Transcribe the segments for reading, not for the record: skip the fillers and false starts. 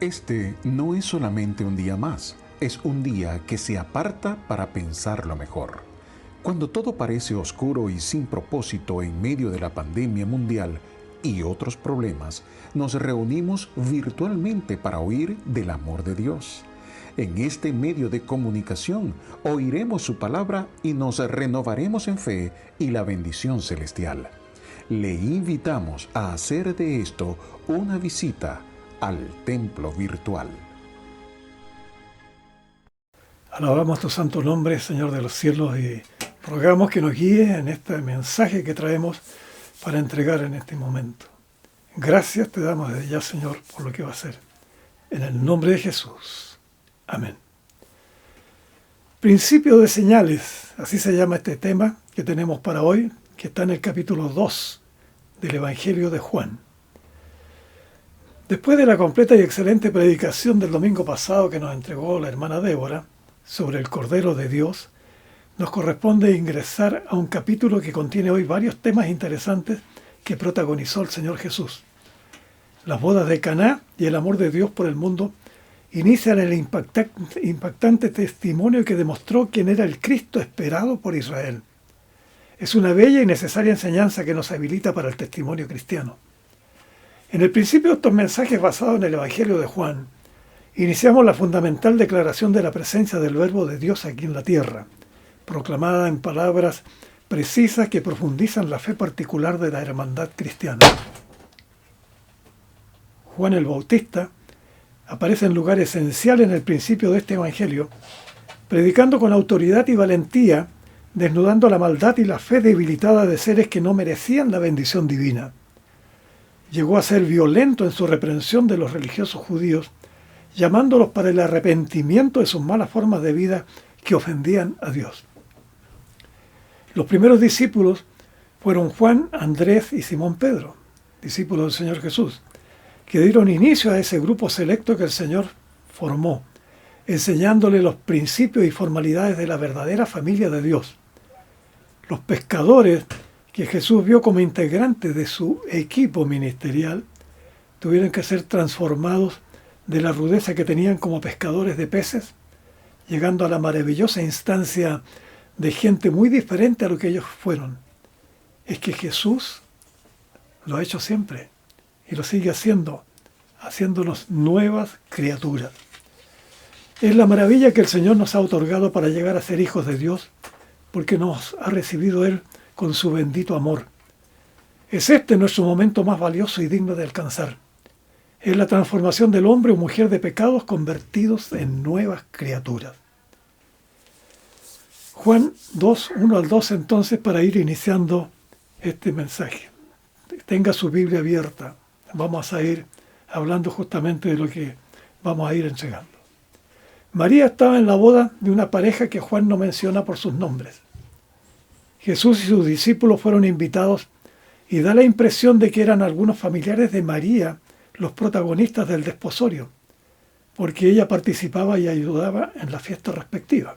Este no es solamente un día más, es un día que se aparta para pensarlo mejor. Cuando todo parece oscuro y sin propósito en medio de la pandemia mundial y otros problemas, nos reunimos virtualmente para oír del amor de Dios. En este medio de comunicación oiremos su palabra y nos renovaremos en fe y la bendición celestial. Le invitamos a hacer de esto una visita al templo virtual. Alabamos tu santo nombre, Señor de los cielos, y rogamos que nos guíe en este mensaje que traemos para entregar en este momento. Gracias te damos desde ya, Señor, por lo que va a hacer. En el nombre de Jesús. Amén. Principio de señales, así se llama este tema que tenemos para hoy, que está en el capítulo 2 del Evangelio de Juan. Después de la completa y excelente predicación del domingo pasado que nos entregó la hermana Débora sobre el Cordero de Dios, nos corresponde ingresar a un capítulo que contiene hoy varios temas interesantes que protagonizó el Señor Jesús. Las bodas de Caná y el amor de Dios por el mundo inician el impactante testimonio que demostró quién era el Cristo esperado por Israel. Es una bella y necesaria enseñanza que nos habilita para el testimonio cristiano. En el principio de estos mensajes basados en el Evangelio de Juan, iniciamos la fundamental declaración de la presencia del Verbo de Dios aquí en la tierra, proclamada en palabras precisas que profundizan la fe particular de la hermandad cristiana. Juan el Bautista aparece en lugar esencial en el principio de este Evangelio, predicando con autoridad y valentía, desnudando la maldad y la fe debilitada de seres que no merecían la bendición divina. Llegó a ser violento en su reprensión de los religiosos judíos, llamándolos para el arrepentimiento de sus malas formas de vida que ofendían a Dios. Los primeros discípulos fueron Juan, Andrés y Simón Pedro, discípulos del Señor Jesús, que dieron inicio a ese grupo selecto que el Señor formó, enseñándole los principios y formalidades de la verdadera familia de Dios. Los pescadores que Jesús vio como integrantes de su equipo ministerial tuvieron que ser transformados de la rudeza que tenían como pescadores de peces, llegando a la maravillosa instancia de gente muy diferente a lo que ellos fueron. Es que Jesús lo ha hecho siempre y lo sigue haciendo, haciéndonos nuevas criaturas. Es la maravilla que el Señor nos ha otorgado para llegar a ser hijos de Dios, porque nos ha recibido Él con su bendito amor. Es este nuestro momento más valioso y digno de alcanzar. Es la transformación del hombre o mujer de pecados convertidos en nuevas criaturas. Juan 2, 1 al 2 entonces, para ir iniciando este mensaje. Tenga su Biblia abierta. Vamos a ir hablando justamente de lo que vamos a ir entregando. María estaba en la boda de una pareja que Juan no menciona por sus nombres. Jesús y sus discípulos fueron invitados y da la impresión de que eran algunos familiares de María los protagonistas del desposorio, porque ella participaba y ayudaba en la fiesta respectiva.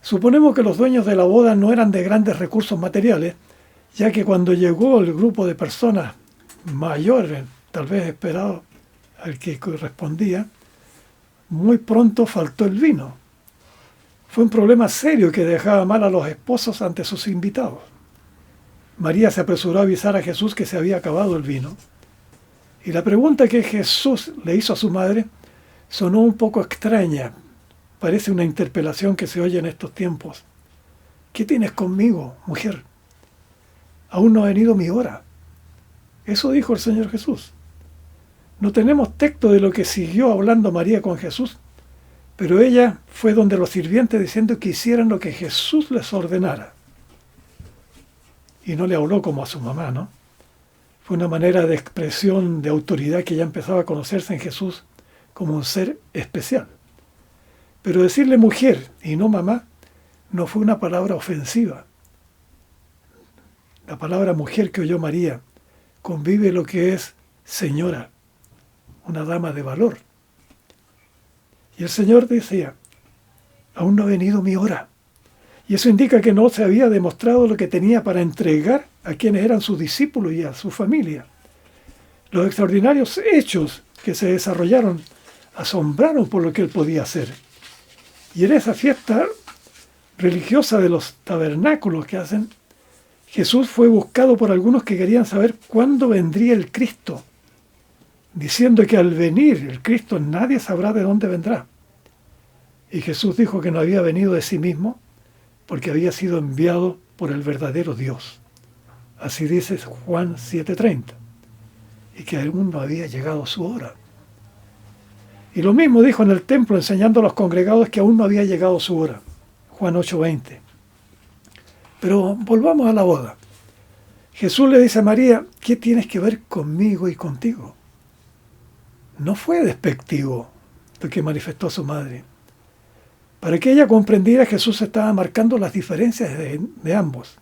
Suponemos que los dueños de la boda no eran de grandes recursos materiales, ya que cuando llegó el grupo de personas mayores, tal vez esperado al que correspondía, muy pronto faltó el vino. Fue un problema serio que dejaba mal a los esposos ante sus invitados. María se apresuró a avisar a Jesús que se había acabado el vino. Y la pregunta que Jesús le hizo a su madre sonó un poco extraña. Parece una interpelación que se oye en estos tiempos. ¿Qué tienes conmigo, mujer? Aún no ha venido mi hora. Eso dijo el Señor Jesús. No tenemos texto de lo que siguió hablando María con Jesús, pero ella fue donde los sirvientes diciendo que hicieran lo que Jesús les ordenara. Y no le habló como a su mamá, ¿no? Fue una manera de expresión de autoridad que ya empezaba a conocerse en Jesús como un ser especial. Pero decirle mujer y no mamá no fue una palabra ofensiva. La palabra mujer que oyó María convive lo que es señora, una dama de valor. Y el Señor decía, aún no ha venido mi hora. Y eso indica que no se había demostrado lo que tenía para entregar a quienes eran sus discípulos y a su familia. Los extraordinarios hechos que se desarrollaron asombraron por lo que él podía hacer. Y en esa fiesta religiosa de los tabernáculos que hacen, Jesús fue buscado por algunos que querían saber cuándo vendría el Cristo, diciendo que al venir el Cristo nadie sabrá de dónde vendrá. Y Jesús dijo que no había venido de sí mismo porque había sido enviado por el verdadero Dios. Así dice Juan 7:30. Y que aún no había llegado su hora. Y lo mismo dijo en el templo enseñando a los congregados que aún no había llegado su hora. Juan 8:20. Pero volvamos a la boda. Jesús le dice a María, ¿qué tienes que ver conmigo y contigo? No fue despectivo lo que manifestó su madre. Para que ella comprendiera, Jesús estaba marcando las diferencias de ambos.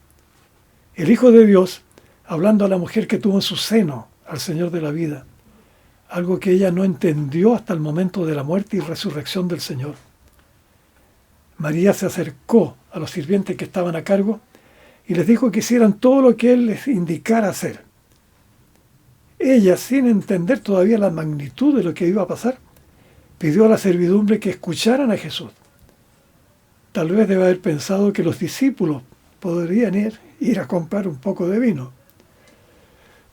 El Hijo de Dios, hablando a la mujer que tuvo en su seno al Señor de la vida, algo que ella no entendió hasta el momento de la muerte y resurrección del Señor. María se acercó a los sirvientes que estaban a cargo y les dijo que hicieran todo lo que Él les indicara hacer. Ella, sin entender todavía la magnitud de lo que iba a pasar, pidió a la servidumbre que escucharan a Jesús. Tal vez debe haber pensado que los discípulos podrían ir a comprar un poco de vino.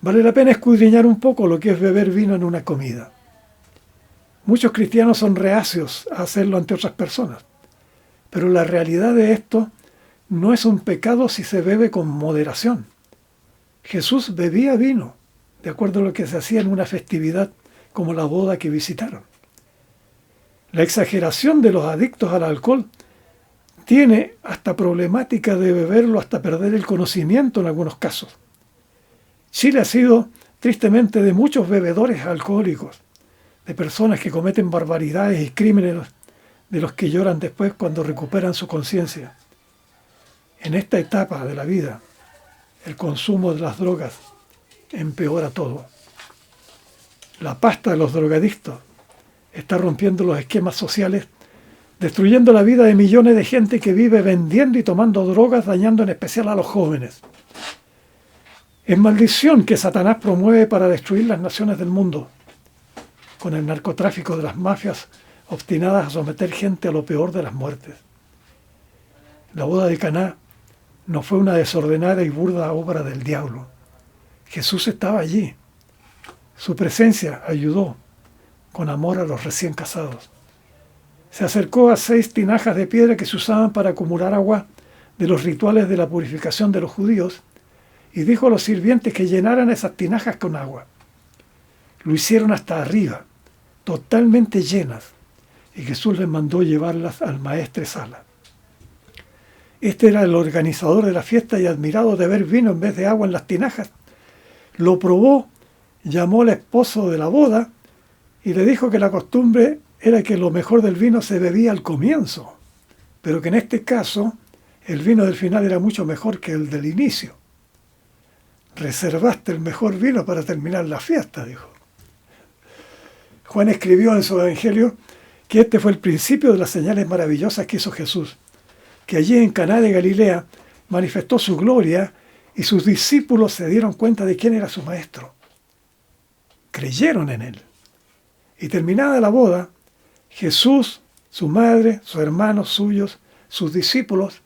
Vale la pena escudriñar un poco lo que es beber vino en una comida. Muchos cristianos son reacios a hacerlo ante otras personas, pero la realidad de esto no es un pecado si se bebe con moderación. Jesús bebía vino, de acuerdo a lo que se hacía en una festividad como la boda que visitaron. La exageración de los adictos al alcohol tiene hasta problemática de beberlo hasta perder el conocimiento en algunos casos. Chile ha sido tristemente de muchos bebedores alcohólicos, de personas que cometen barbaridades y crímenes de los que lloran después cuando recuperan su conciencia. En esta etapa de la vida, el consumo de las drogas empeora todo. La pasta de los drogadictos está rompiendo los esquemas sociales, destruyendo la vida de millones de gente que vive vendiendo y tomando drogas, dañando en especial a los jóvenes. Es maldición que Satanás promueve para destruir las naciones del mundo, con el narcotráfico de las mafias obstinadas a someter gente a lo peor de las muertes. La boda de Caná no fue una desordenada y burda obra del diablo. Jesús estaba allí. Su presencia ayudó con amor a los recién casados. Se acercó a 6 tinajas de piedra que se usaban para acumular agua de los rituales de la purificación de los judíos y dijo a los sirvientes que llenaran esas tinajas con agua. Lo hicieron hasta arriba, totalmente llenas, y Jesús les mandó llevarlas al maestresala. Este era el organizador de la fiesta y, admirado de ver vino en vez de agua en las tinajas, lo probó, llamó al esposo de la boda y le dijo que la costumbre era que lo mejor del vino se bebía al comienzo, pero que en este caso el vino del final era mucho mejor que el del inicio. Reservaste el mejor vino para terminar la fiesta, dijo. Juan escribió en su evangelio que este fue el principio de las señales maravillosas que hizo Jesús, que allí en Caná de Galilea manifestó su gloria y sus discípulos se dieron cuenta de quién era su maestro. Creyeron en él. Y terminada la boda, Jesús, su madre, sus hermanos suyos, sus discípulos,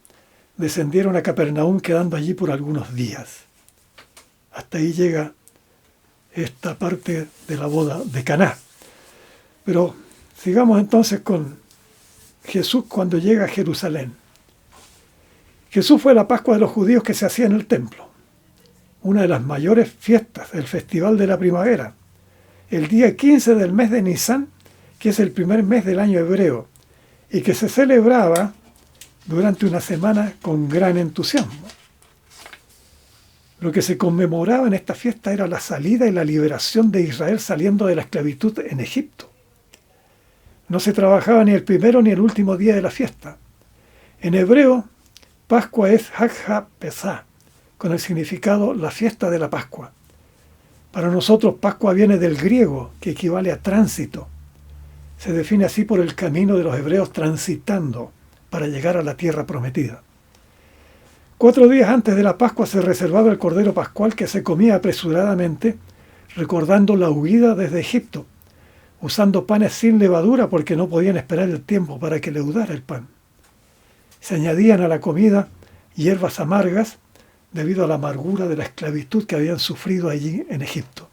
descendieron a Capernaum, quedando allí por algunos días. Hasta ahí llega esta parte de la boda de Caná. Pero sigamos entonces con Jesús cuando llega a Jerusalén. Jesús fue la Pascua de los judíos que se hacía en el templo, una de las mayores fiestas, el Festival de la Primavera, el día 15 del mes de Nisán, que es el primer mes del año hebreo, y que se celebraba durante una semana con gran entusiasmo. Lo que se conmemoraba en esta fiesta era la salida y la liberación de Israel saliendo de la esclavitud en Egipto. No se trabajaba ni el primero ni el último día de la fiesta. En hebreo, Pascua es Hag HaPesach, con el significado la fiesta de la Pascua. Para nosotros, Pascua viene del griego, que equivale a tránsito. Se define así por el camino de los hebreos transitando para llegar a la tierra prometida. 4 días antes de la Pascua se reservaba el cordero pascual que se comía apresuradamente, recordando la huida desde Egipto, usando panes sin levadura porque no podían esperar el tiempo para que leudara el pan. Se añadían a la comida hierbas amargas debido a la amargura de la esclavitud que habían sufrido allí en Egipto.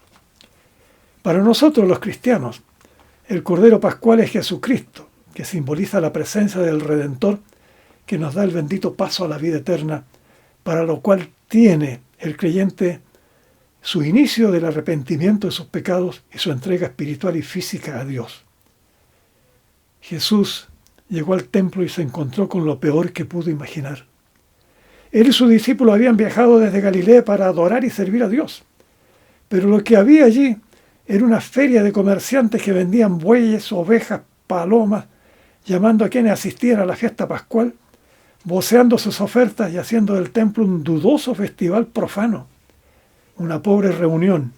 Para nosotros los cristianos, el Cordero Pascual es Jesucristo, que simboliza la presencia del Redentor que nos da el bendito paso a la vida eterna, para lo cual tiene el creyente su inicio del arrepentimiento de sus pecados y su entrega espiritual y física a Dios. Jesús llegó al templo y se encontró con lo peor que pudo imaginar. Él y sus discípulos habían viajado desde Galilea para adorar y servir a Dios, pero lo que había allí era una feria de comerciantes que vendían bueyes, ovejas, palomas, llamando a quienes asistían a la fiesta pascual, voceando sus ofertas y haciendo del templo un dudoso festival profano, una pobre reunión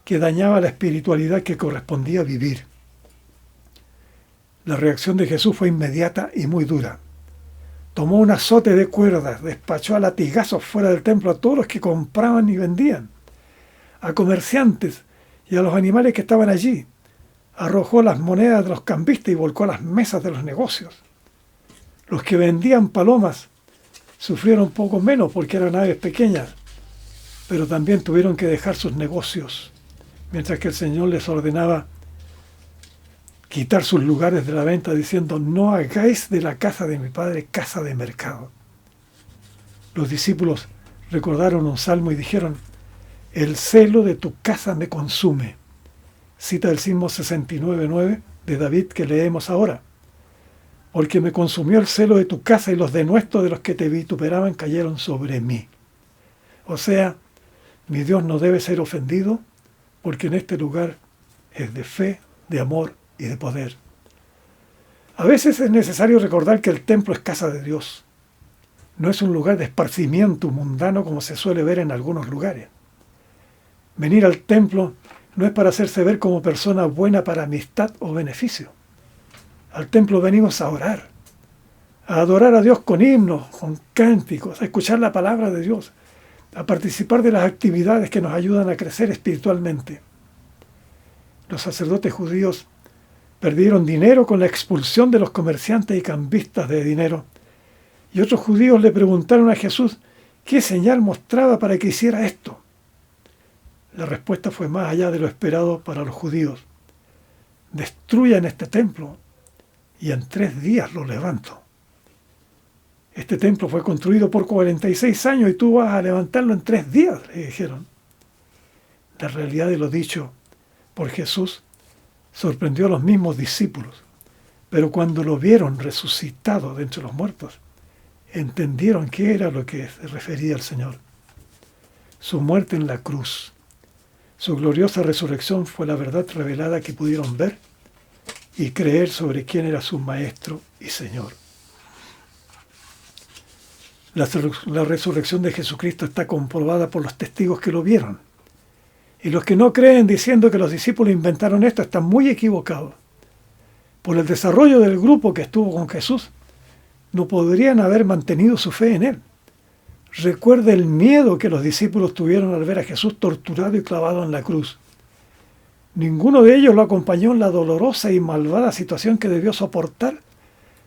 que dañaba la espiritualidad que correspondía vivir. La reacción de Jesús fue inmediata y muy dura. Tomó un azote de cuerdas, despachó a latigazos fuera del templo a todos los que compraban y vendían, a comerciantes y a los animales que estaban allí. Arrojó las monedas de los cambistas y volcó las mesas de los negocios. Los que vendían palomas sufrieron poco menos porque eran aves pequeñas, pero también tuvieron que dejar sus negocios, mientras que el Señor les ordenaba quitar sus lugares de la venta, diciendo: no hagáis de la casa de mi Padre casa de mercado. Los discípulos recordaron un salmo y dijeron: el celo de tu casa me consume. Cita el Salmo 69:9 de David que leemos ahora. Porque me consumió el celo de tu casa y los denuestos de los que te vituperaban cayeron sobre mí. O sea, mi Dios no debe ser ofendido porque en este lugar es de fe, de amor y de poder. A veces es necesario recordar que el templo es casa de Dios. No es un lugar de esparcimiento mundano como se suele ver en algunos lugares. Venir al templo no es para hacerse ver como persona buena para amistad o beneficio. Al templo venimos a orar, a adorar a Dios con himnos, con cánticos, a escuchar la palabra de Dios, a participar de las actividades que nos ayudan a crecer espiritualmente. Los sacerdotes judíos perdieron dinero con la expulsión de los comerciantes y cambistas de dinero, y otros judíos le preguntaron a Jesús qué señal mostraba para que hiciera esto. La respuesta fue más allá de lo esperado para los judíos. Destruyan este templo y en 3 días lo levanto. Este templo fue construido por 46 años y tú vas a levantarlo en 3 días, le dijeron. La realidad de lo dicho por Jesús sorprendió a los mismos discípulos, pero cuando lo vieron resucitado de entre los muertos, entendieron qué era lo que se refería el Señor. Su muerte en la cruz, su gloriosa resurrección fue la verdad revelada que pudieron ver y creer sobre quién era su Maestro y Señor. La resurrección de Jesucristo está comprobada por los testigos que lo vieron. Y los que no creen diciendo que los discípulos inventaron esto están muy equivocados. Por el desarrollo del grupo que estuvo con Jesús, no podrían haber mantenido su fe en Él. Recuerda el miedo que los discípulos tuvieron al ver a Jesús torturado y clavado en la cruz. Ninguno de ellos lo acompañó en la dolorosa y malvada situación que debió soportar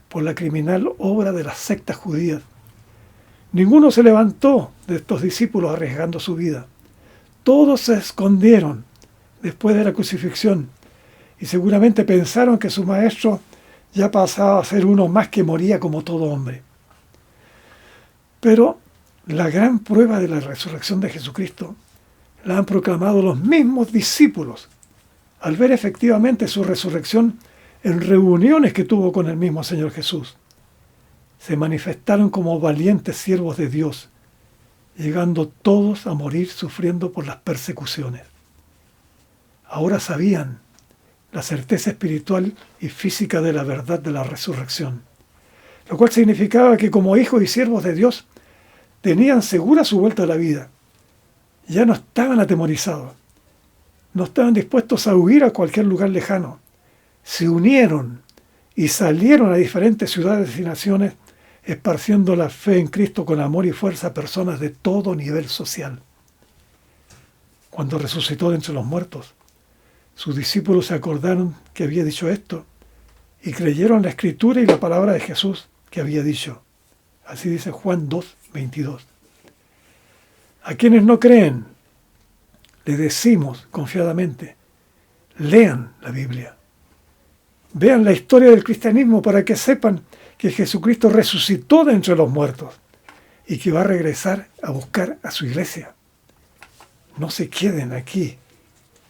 por la criminal obra de las sectas judías. Ninguno se levantó de estos discípulos arriesgando su vida. Todos se escondieron después de la crucifixión y seguramente pensaron que su maestro ya pasaba a ser uno más que moría como todo hombre. Pero la gran prueba de la resurrección de Jesucristo la han proclamado los mismos discípulos al ver efectivamente su resurrección en reuniones que tuvo con el mismo Señor Jesús. Se manifestaron como valientes siervos de Dios, llegando todos a morir sufriendo por las persecuciones. Ahora sabían la certeza espiritual y física de la verdad de la resurrección, lo cual significaba que como hijos y siervos de Dios tenían segura su vuelta a la vida. Ya no estaban atemorizados, no estaban dispuestos a huir a cualquier lugar lejano. Se unieron y salieron a diferentes ciudades y naciones esparciendo la fe en Cristo con amor y fuerza a personas de todo nivel social. Cuando resucitó de entre los muertos, Sus discípulos se acordaron que había dicho esto y creyeron la escritura y la palabra de Jesús que había dicho. Así dice Juan 2:22. A quienes no creen, les decimos confiadamente, lean la Biblia. Vean la historia del cristianismo para que sepan que Jesucristo resucitó de entre los muertos y que va a regresar a buscar a su iglesia. No se queden aquí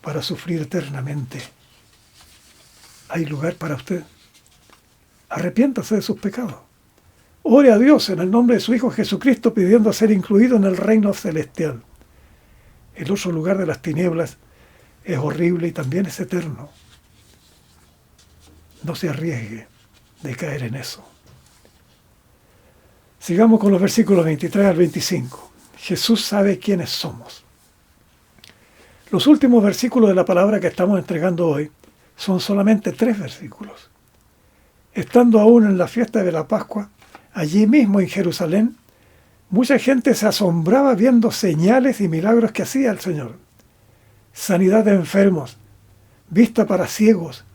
para sufrir eternamente. Hay lugar para usted. Arrepiéntase de sus pecados. Ore a Dios en el nombre de su Hijo Jesucristo pidiendo ser incluido en el reino celestial. El otro lugar de las tinieblas es horrible y también es eterno. No se arriesgue de caer en eso. Sigamos con los versículos 23 al 25. Jesús sabe quiénes somos. Los últimos versículos de la palabra que estamos entregando hoy son solamente 3 versículos. Estando aún en la fiesta de la Pascua, allí mismo en Jerusalén, mucha gente se asombraba viendo señales y milagros que hacía el Señor. Sanidad de enfermos, vista para ciegos,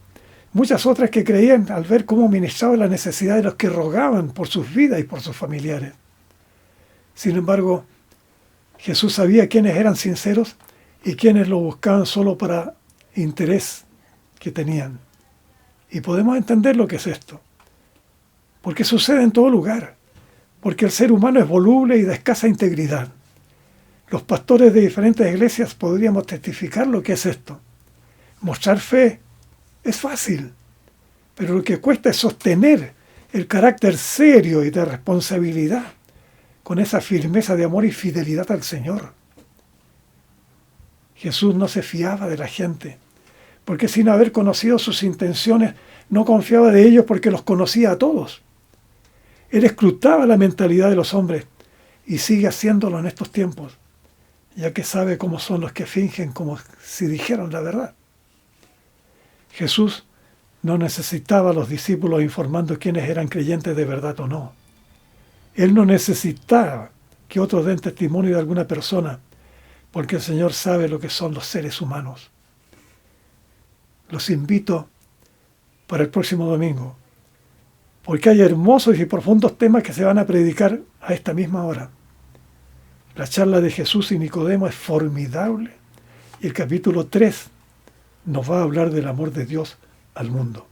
muchas otras que creían al ver cómo ministraba la necesidad de los que rogaban por sus vidas y por sus familiares. Sin embargo, Jesús sabía quiénes eran sinceros y quiénes lo buscaban solo para interés que tenían. Y podemos entender lo que es esto. Porque sucede en todo lugar. Porque el ser humano es voluble y de escasa integridad. Los pastores de diferentes iglesias podríamos testificar lo que es esto. Mostrar fe es fácil, pero lo que cuesta es sostener el carácter serio y de responsabilidad con esa firmeza de amor y fidelidad al Señor. Jesús no se fiaba de la gente, porque sin haber conocido sus intenciones, no confiaba de ellos porque los conocía a todos. Él escrutaba la mentalidad de los hombres y sigue haciéndolo en estos tiempos, ya que sabe cómo son los que fingen como si dijeran la verdad. Jesús no necesitaba a los discípulos informando quiénes eran creyentes de verdad o no. Él no necesitaba que otros den testimonio de alguna persona, porque el Señor sabe lo que son los seres humanos. Los invito para el próximo domingo, porque hay hermosos y profundos temas que se van a predicar a esta misma hora. La charla de Jesús y Nicodemo es formidable y el capítulo 3 nos va a hablar del amor de Dios al mundo.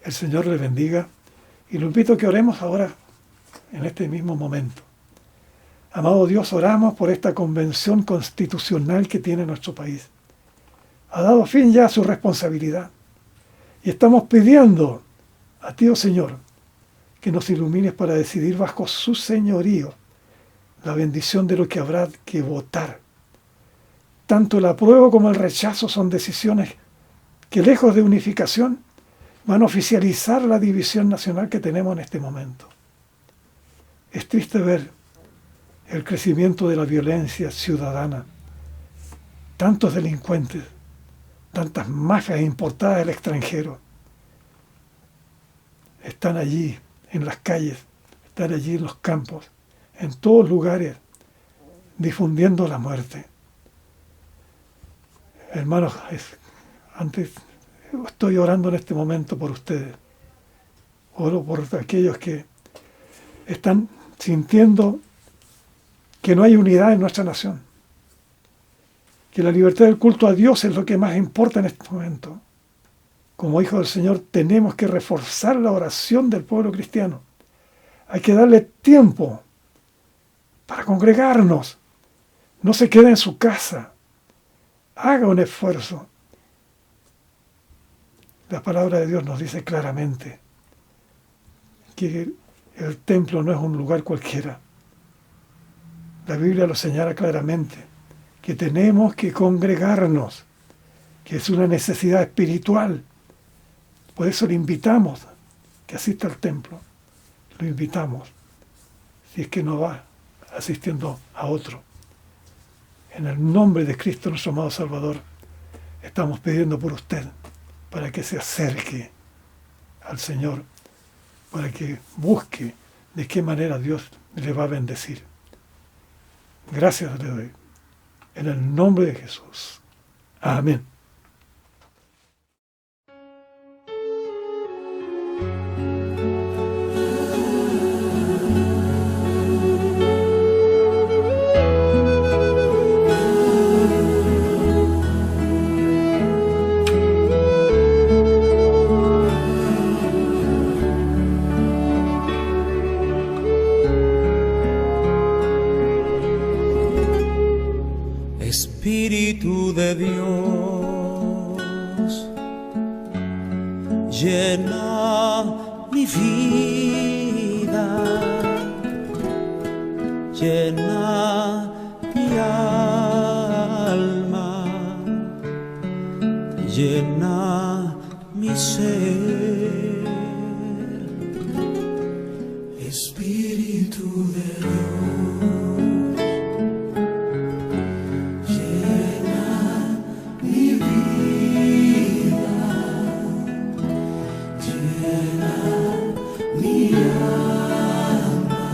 El Señor le bendiga y lo invito a que oremos ahora en este mismo momento. Amado Dios, oramos por esta convención constitucional que tiene nuestro país. Ha dado fin ya a su responsabilidad y estamos pidiendo a ti, oh Señor, que nos ilumines para decidir bajo su señorío la bendición de lo que habrá que votar. Tanto el apruebo como el rechazo son decisiones que, lejos de unificación, van a oficializar la división nacional que tenemos en este momento. Es triste ver el crecimiento de la violencia ciudadana, tantos delincuentes, tantas mafias importadas del extranjero. Están allí en las calles, están allí en los campos, en todos lugares, difundiendo la muerte. Hermanos, antes estoy orando en este momento por ustedes. Oro por aquellos que están sintiendo que no hay unidad en nuestra nación. Que la libertad del culto a Dios es lo que más importa en este momento. Como hijos del Señor tenemos que reforzar la oración del pueblo cristiano. Hay que darle tiempo para congregarnos. No se quede en su casa. Haga un esfuerzo. La palabra de Dios nos dice claramente que el templo no es un lugar cualquiera. La Biblia lo señala claramente, que tenemos que congregarnos, que es una necesidad espiritual. Por eso le invitamos que asista al templo. Lo invitamos, si es que no va asistiendo a otro. En el nombre de Cristo, nuestro amado Salvador, estamos pidiendo por usted, para que se acerque al Señor, para que busque de qué manera Dios le va a bendecir. Gracias le doy. En el nombre de Jesús. Amén. Espíritu de Dios, llena mi vida, llena mi alma, llena mi ser. Espíritu de Dios, llena mi vida, llena mi alma,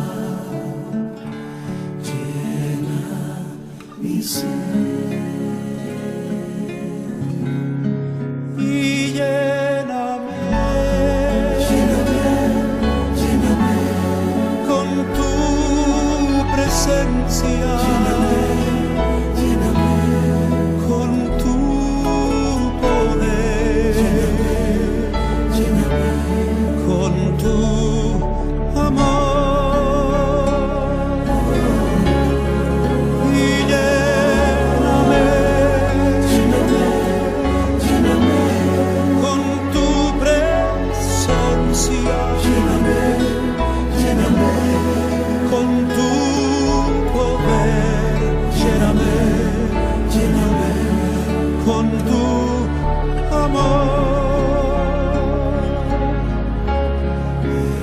llena mi ser. Y lléname, lléname con tu presencia, lléname con tu poder, lléname con tu amor. Y lléname con tu presencia, lléname con tu poder, lléname con tu amor.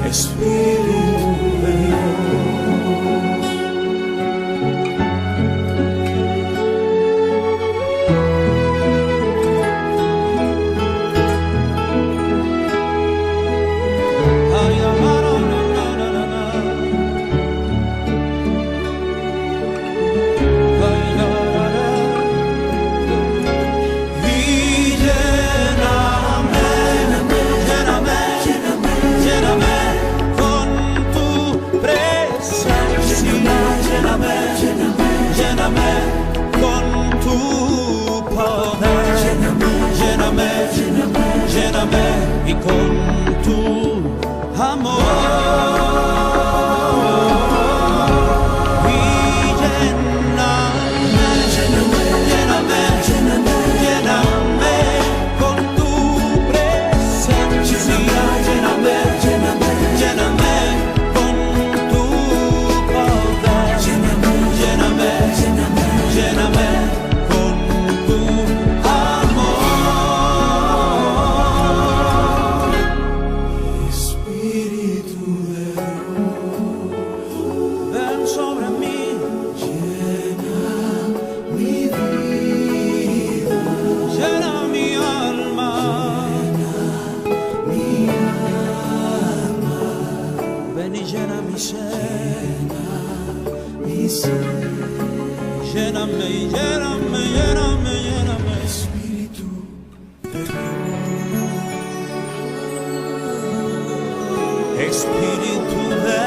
Espíritu de Dios. Ay, amara, na, na, na, na, na. Ay, na, na, na. Y lléname, lléname con tu presencia, lléname con tu poder, lléname y con tu amor. Y lléname con tu presencia, lléname con tu poder, lléname con tu amor. Espíritu de Dios, ven sobre mí, llena mi vida, llena mi alma, ven y llena mi ser, lléname, Espíritu de Dios, Espíritu de